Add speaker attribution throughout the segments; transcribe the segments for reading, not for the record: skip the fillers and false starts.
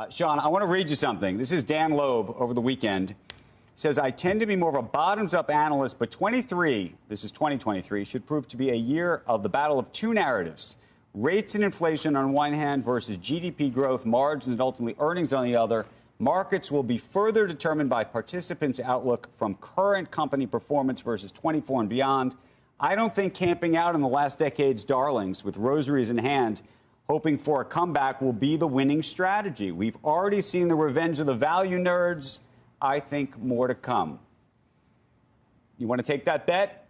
Speaker 1: Shawn, I want to read you something. This is Dan Loeb over the weekend. He says, I tend to be more of a bottoms-up analyst, but 23, this is 2023, should prove to be a year of the battle of two narratives. Rates and inflation on one hand versus GDP growth, margins, and ultimately earnings on the other. Markets will be further determined by participants' outlook from current company performance versus 24 and beyond. I don't think camping out in the last decade's darlings with rosaries in hand, hoping for a comeback, will be the winning strategy. We've already seen the revenge of the value nerds. I think more to come. You want to take that bet?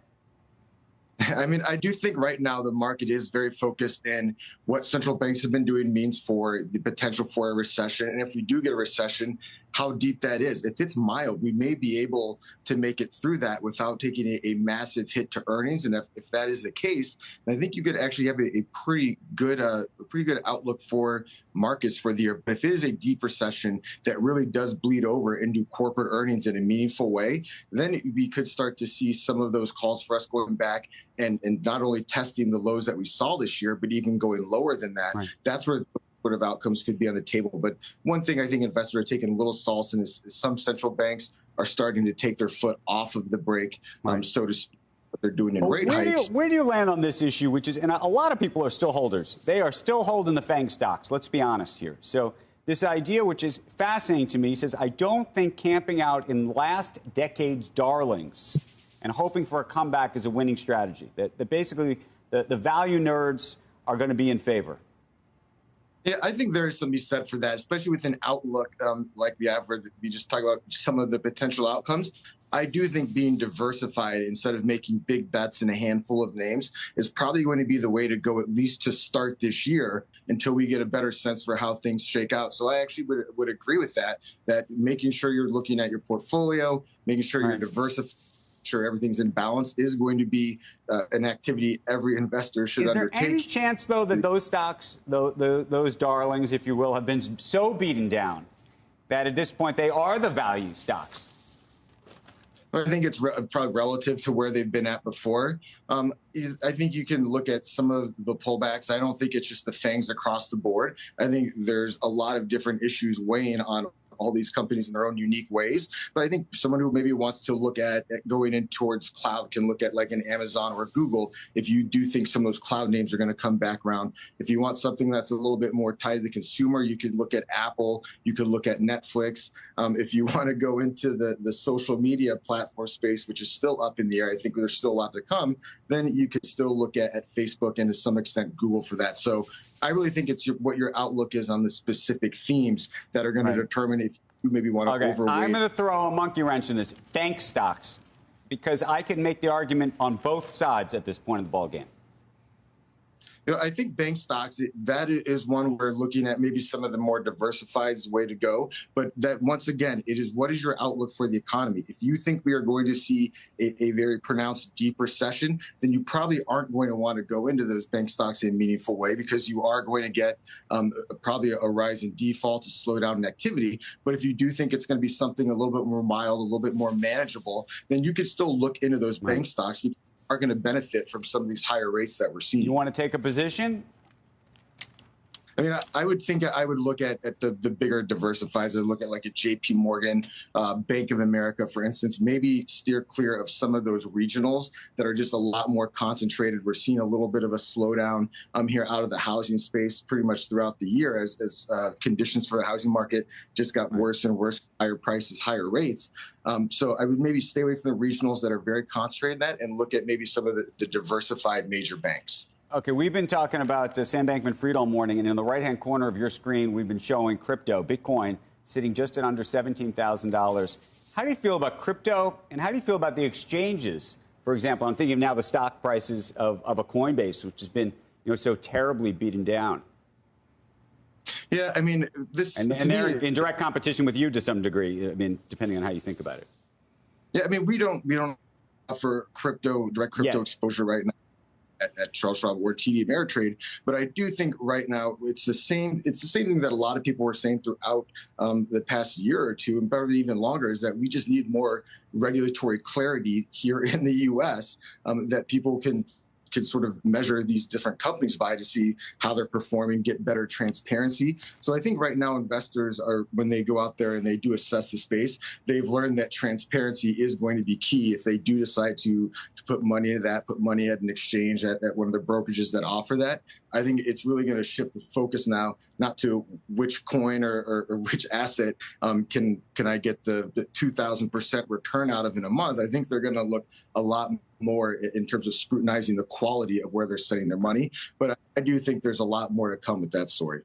Speaker 2: I mean, I do think right now the market is very focused in what central banks have been doing means for the potential for a recession. And if we do get a recession, how deep that is. If it's mild, we may be able to make it through that without taking a massive hit to earnings. And if that is the case, I think you could actually have a pretty good outlook for markets for the year. But if it is a deep recession that really does bleed over into corporate earnings in a meaningful way, then we could start to see some of those calls for us going back and not only testing the lows that we saw this year, but even going lower than that. Right. That's where sort of outcomes could be on the table. But one thing I think investors are taking a little solace in is some central banks are starting to take their foot off of the brake, so to speak, what they're doing in rate hikes.
Speaker 1: Where do you land on this issue, which is, and a lot of people are still holders. They are still holding the FANG stocks. Let's be honest here. So this idea, which is fascinating to me, says, I don't think camping out in last decade's darlings and hoping for a comeback is a winning strategy. That basically the value nerds are going to be in favor.
Speaker 2: Yeah, I think there is something to be said for that, especially with an outlook like we have where we just talk about some of the potential outcomes. I do think being diversified instead of making big bets in a handful of names is probably going to be the way to go, at least to start this year, until we get a better sense for how things shake out. So I actually would agree with that making sure you're looking at your portfolio, making sure you're diversified, sure everything's in balance is going to be an activity every investor should undertake.
Speaker 1: Is there any chance, though, that those stocks, those darlings, if you will, have been so beaten down that at this point they are the value stocks?
Speaker 2: I think it's probably relative to where they've been at before. I think you can look at some of the pullbacks. I don't think it's just the FANGs across the board. I think there's a lot of different issues weighing on all these companies in their own unique ways. But I think someone who maybe wants to look at going in towards cloud can look at like an Amazon or Google if you do think some of those cloud names are going to come back around. If you want something that's a little bit more tied to the consumer, you could look at Apple, you could look at Netflix. If you want to go into the social media platform space, which is still up in the air, I think there's still a lot to come, then you could still look at Facebook and to some extent Google for that. So I really think it's what your outlook is on the specific themes that are going to determine if you maybe want to overweight.
Speaker 1: I'm going to throw a monkey wrench in this. Bank stocks, because I can make the argument on both sides at this point of the ballgame.
Speaker 2: You know, I think bank stocks, that is one we're looking at maybe some of the more diversified way to go. But that, once again, it is what is your outlook for the economy? If you think we are going to see a very pronounced deep recession, then you probably aren't going to want to go into those bank stocks in a meaningful way because you are going to get probably a rise in default, a slowdown in activity. But if you do think it's going to be something a little bit more mild, a little bit more manageable, then you could still look into those bank stocks. Are going to benefit from some of these higher rates that we're seeing.
Speaker 1: You want to take a position?
Speaker 2: I mean, I would think I would look at the bigger diversifiers. I would look at like a JP Morgan, Bank of America, for instance, maybe steer clear of some of those regionals that are just a lot more concentrated. We're seeing a little bit of a slowdown here out of the housing space pretty much throughout the year as conditions for the housing market just got worse and worse, higher prices, higher rates. So I would maybe stay away from the regionals that are very concentrated in that and look at maybe some of the diversified major banks.
Speaker 1: Okay, we've been talking about Sam Bankman-Fried all morning, and in the right-hand corner of your screen, we've been showing crypto, Bitcoin, sitting just at under $17,000. How do you feel about crypto, and how do you feel about the exchanges? For example, I'm thinking of now the stock prices of a Coinbase, which has been so terribly beaten down.
Speaker 2: Yeah, I mean,
Speaker 1: and they're in direct competition with you to some degree. I mean, depending on how you think about it.
Speaker 2: Yeah, I mean, we don't offer direct crypto exposure right now at Charles Schwab or TD Ameritrade, but I do think right now it's the same thing that a lot of people were saying throughout the past year or two, and probably even longer, is that we just need more regulatory clarity here in the U.S. That people can can sort of measure these different companies by to see how they're performing, get better transparency. So I think right now investors are, when they go out there and they do assess the space, they've learned that transparency is going to be key if they do decide to put money into that, put money at an exchange, at one of the brokerages that offer that. I think it's really going to shift the focus now, not to which coin or which asset can I get the 2,000% return out of in a month. I think they're going to look a lot more in terms of scrutinizing the quality of where they're setting their money. But I do think there's a lot more to come with that story.